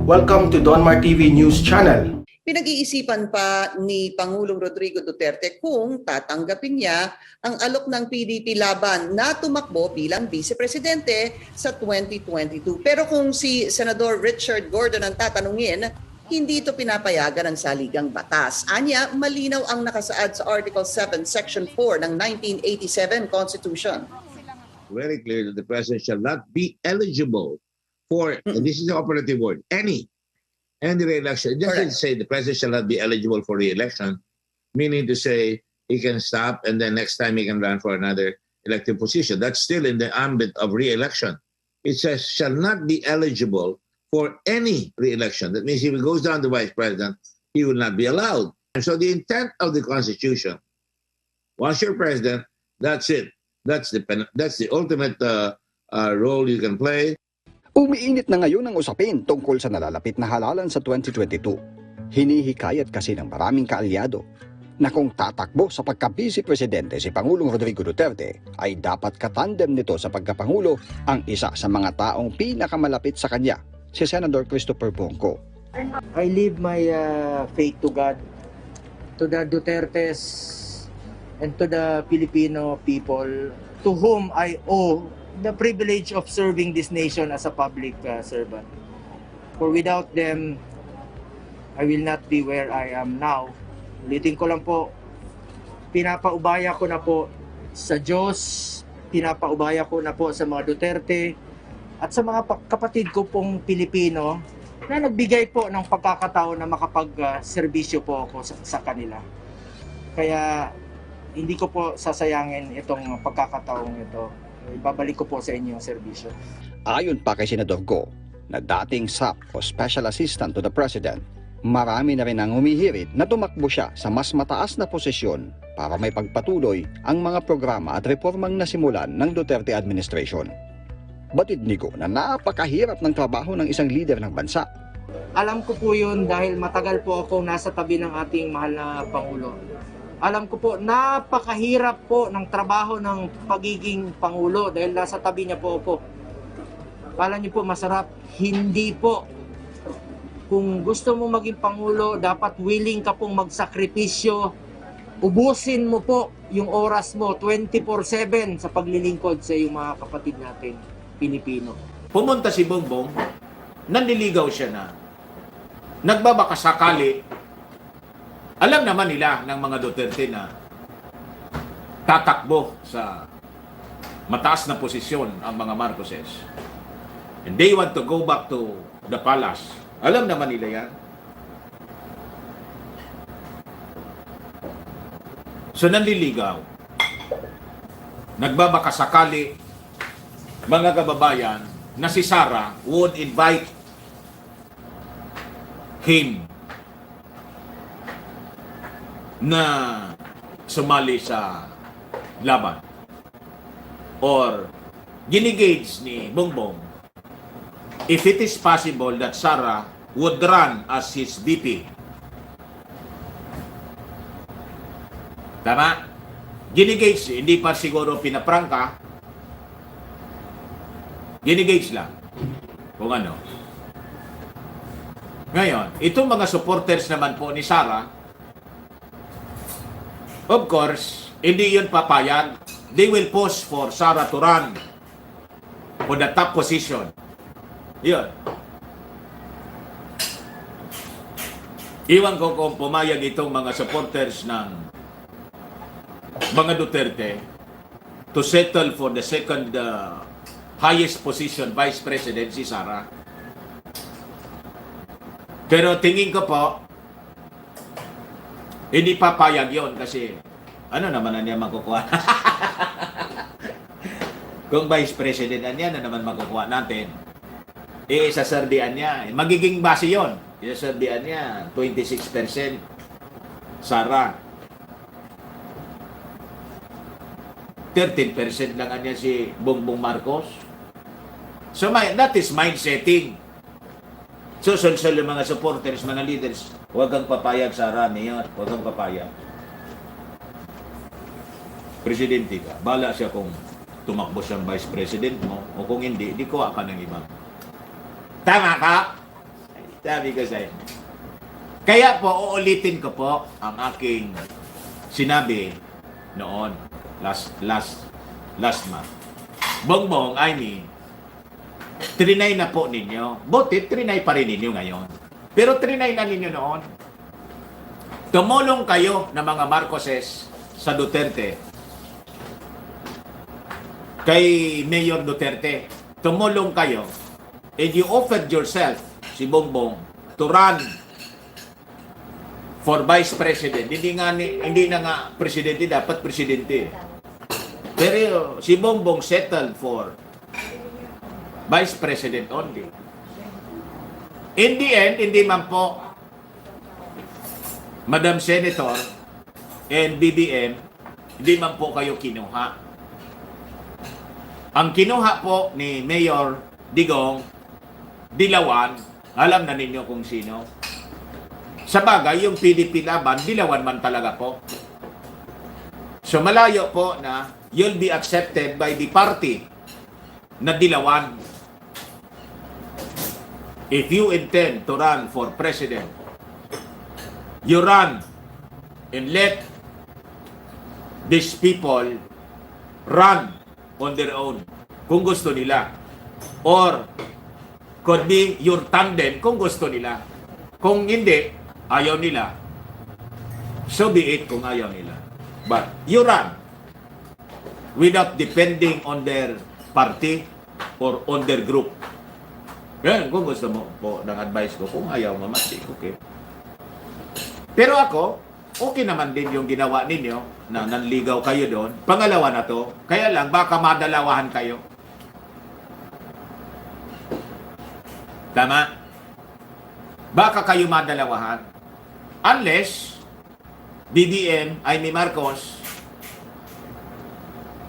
Welcome to Donmar TV News Channel. Pinag-iisipan pa ni Pangulong Rodrigo Duterte kung tatanggapin niya ang alok ng PDP laban na tumakbo bilang vice-presidente sa 2022. Pero kung si Senador Richard Gordon ang tatanungin, hindi ito pinapayagan ng saligang batas. Anya, malinaw ang nakasaad sa Article 7, Section 4 ng 1987 Constitution. Very clear that the president shall not be eligible for, and this is the operative word, any re-election. It doesn't say the president shall not be eligible for re-election, meaning to say he can stop and then next time he can run for another elected position. That's still in the ambit of re-election. It says shall not be eligible for any re-election. That means if he goes down to vice president, he will not be allowed. And so the intent of the Constitution, once you're president, that's it. That's the ultimate role you can play. Umiinit na ngayon ang usapin tungkol sa nalalapit na halalan sa 2022. Hinihikayat kasi ng maraming kaalyado na kung tatakbo sa pagka-vice-presidente si Pangulong Rodrigo Duterte ay dapat katandem nito sa pagkapangulo ang isa sa mga taong pinakamalapit sa kanya, si Senator Christopher Bongo. I leave my faith to God, to the Dutertes, and to the Filipino people to whom I owe the privilege of serving this nation as a public servant. For without them, I will not be where I am now. Ulitin ko lang po, pinapaubaya ko na po sa Diyos, pinapaubaya ko na po sa mga Duterte, at sa mga kapatid ko pong Pilipino na nagbigay po ng pagkakataon na makapag-serbisyo po ako sa kanila. Kaya hindi ko po sasayangin itong pagkakataong ito. Ibabalik ko po sa inyo ang serbisyo. Ayon pa kay Senador Go, na dating SAP o Special Assistant to the President, marami na rin ang humihirit na tumakbo siya sa mas mataas na posisyon para may pagpatuloy ang mga programa at reformang nasimulan ng Duterte administration. Batid ni Go na napakahirap ng trabaho ng isang leader ng bansa. Alam ko po yun dahil matagal po ako nasa tabi ng ating mahal na Pangulo. Alam ko po, napakahirap po ng trabaho ng pagiging Pangulo dahil nasa tabi niya po ako. Kala niyo po masarap? Hindi po. Kung gusto mo maging Pangulo, dapat willing ka pong magsakripisyo. Ubusin mo po yung oras mo 24/7 sa paglilingkod sa iyong mga kapatid natin, Pilipino. Pumunta si Bongbong, nanliligaw siya na nagbabakasakali. Alam naman nila ng mga Duterte na tatakbo sa mataas na posisyon ang mga Marcoses. And they want to go back to the palace. Alam naman nila yan. So nanliligaw. Nagbabakasakali mga kababayan na si Sara would invite him na sumali sa laban. Or ginigage ni Bongbong if it is possible that Sara would run as his VP. Tama? Ginigage, hindi pa siguro pinaprangka. Ginigage lang. Kung ano. Ngayon, itong mga supporters naman po ni Sara, of course, hindi yun papayag. They will push for Sara to run for the top position. Yun. Iwan ko kung pumayag itong mga supporters ng mga Duterte to settle for the second highest position, Vice President, si Sara. Pero tingin ko po, hindi papayag yon kasi ano naman na niya makukuha? Kung Vice President na niya, na naman makukuha natin? Isaserdian niya. Magiging base yon. Isaserdian niya, 26% Sara. 13% lang niya si Bongbong Marcos. So that is mind setting. So yung mga supporters, mga leaders, huwag kang papayag sa rami yun. Huwag kang papayag. Presidente ka. Bala siya kung tumakbo siyang vice president mo. O kung hindi, di kuha ka ng iba. Tama ka? Sabi ko sa'yo. Kaya po, uulitin ko po ang aking sinabi noon, last month. Bongbong, I mean, trinay na po ninyo. Buti, trinay pa rin ninyo ngayon. Pero trinay na ninyo noon. Tumulong kayo ng mga Marcoses sa Duterte. Kay Mayor Duterte. Tumulong kayo. And you offered yourself, si Bongbong, to run for Vice President. Hindi na nga Presidente, dapat Presidente. Pero si Bongbong settled for Vice President only. In the end, hindi man po Madam Senator and BBM, hindi man po kayo kinuha. Ang kinuha po ni Mayor Digong Dilawan, alam na ninyo kung sino. Sa bagay, yung PDP laban, Dilawan man talaga po. So malayo po na you'll be accepted by the party na Dilawan. If you intend to run for president, you run and let these people run on their own kung gusto nila. Or could be your tandem kung gusto nila. Kung hindi, ayaw nila. So be it kung ayaw nila. But you run without depending on their party or on their group. Yan, kung gusto mo po ng advice ko, kung ayaw mamasik, okay. Pero ako, okay naman din yung ginawa ninyo na nanligaw kayo doon. Pangalawa na to, kaya lang baka madalawahan kayo. Tama? Baka kayo madalawahan. Unless, BBM, ay ni Marcos,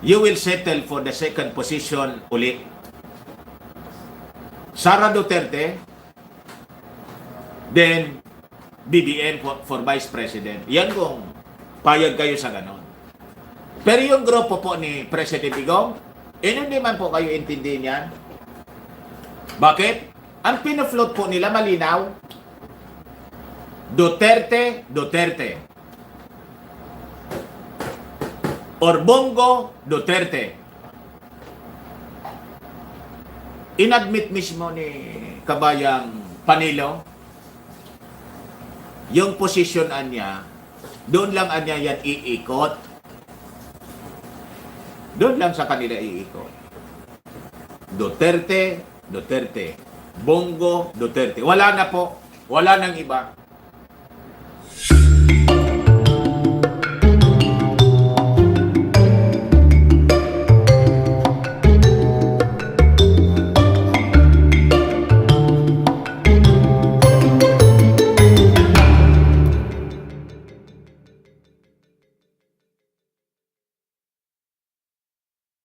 you will settle for the second position ulit. Sara Duterte, then BBM for Vice President. Yan kung payag kayo sa ganon. Pero yung grupo po ni President Digong, hindi man po kayo intindihin yan. Bakit? Ang pinafloat po nila malinaw, Duterte, Duterte. Or Bongo, Duterte. Inadmit mismo ni Kabayang Panilo, yung posisyonan niya, doon lang niya yan iikot. Doon lang sa kanila iikot. Duterte, Duterte. Bongo, Duterte. Wala na po. Wala nang iba.